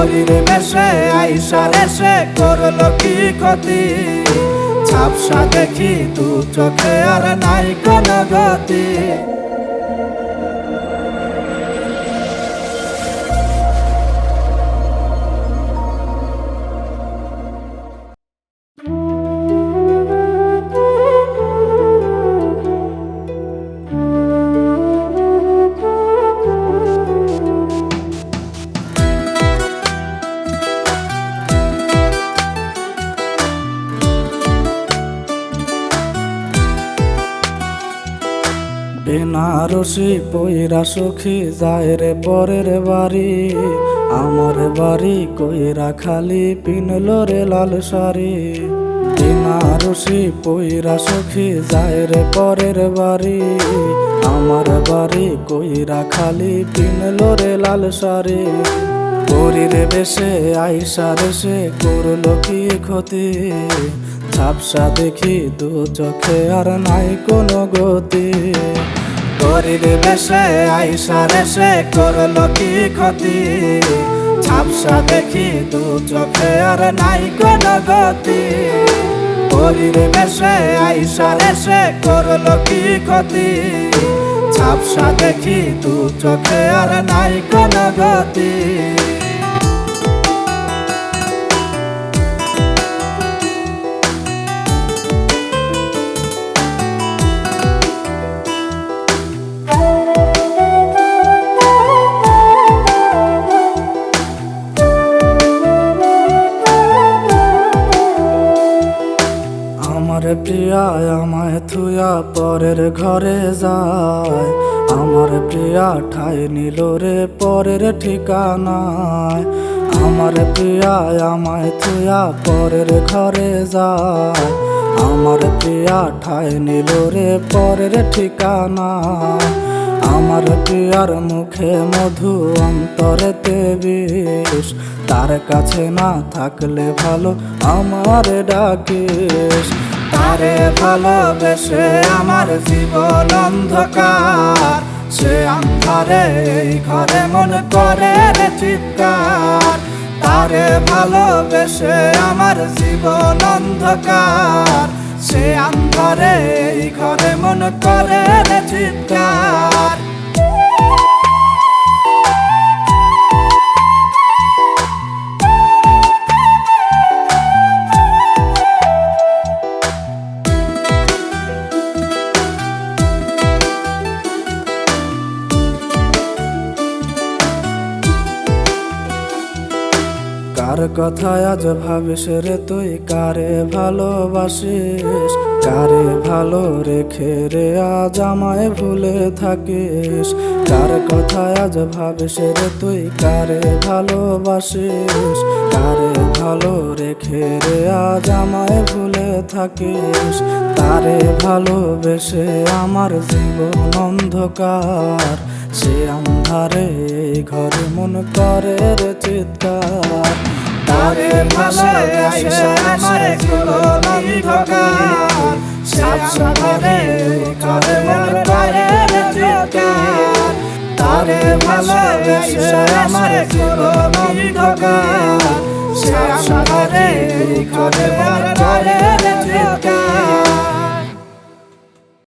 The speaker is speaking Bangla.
পরীর বেশে আইসা এসে করলো কি ক্ষতি, ঝাপসা দেখি দু চোখে আর নাই কোনো গতি। বেনারসি পইরা সখী যায় রে পরের বাড়ি, আমার বাড়ি কইরা খালি পিনলো রে লাল শাড়ি। বেনারসি পইরা সখী যায় রে পরের বাড়ি, আমার বাড়ি কইরা খালি পিনলো রে লাল শাড়ি। পরীর বেশে আইসা রেসে করলো কি ক্ষতি, ঝাপসা দেখি দু চোখে আর নাই কোনো গতি। পরীর বেশে আইসা রেসে করলো কি ক্ষতি, ঝাপসা দেখি দু চোখে আর নাই কোনো গতি। পরীর বেশে আইসা রেসে করলো কি ক্ষতি, ঝাপসা দেখি দু চোখে আর নাই কোনো গতি। আমার প্রিয়া আমায় থুয়া পরের ঘরে যায়, আমার প্রিয়া ঠাই নিল রে পরের ঠিকানায়। আমার প্রিয়া আমায় থুয়া পরের ঘরে যায়, আমার প্রিয়া ঠাই নিল রে পরের ঠিকানায়। আমার প্রিয়ার মুখে মধু অন্তরেতে বিষ, তার কাছে না থাকলে ভালো আমার ডাকিস। তারে ভালোবেসে আমার জীবন অন্ধকার, সে অন্ধারে এই ঘরে মন করে রে চিৎকার। তারে ভালোবেসে আমার জীবন অন্ধকার, সে অন্ধারে এই ঘরে মন করে রে চিৎকার। কার কথায় আজ ভাবিস রে তুই, কারে ভালোবাসিস, কারে ভালো রেখে রে আজ আমায় ভুলে থাকিস। কার কথায় আজ ভাবিস রে তুই, কারে ভালোবাসিস, কারে ভালো রেখে রে আজ আমায় ভুলে থাকিস। তারে ভালোবেসে আমার জীবন অন্ধকার, সে অন্ধারে এই ঘরে মন করে রে চিৎকার। তারে ভালোবেসে আমার জীবন অন্ধকার, সে অন্ধারে এই ঘরে মন করে রে চিৎকার। তারে ভালোবেসে আমার জীবন অন্ধকার, সে অন্ধারে এই ঘরে মন করে রে চিৎকার।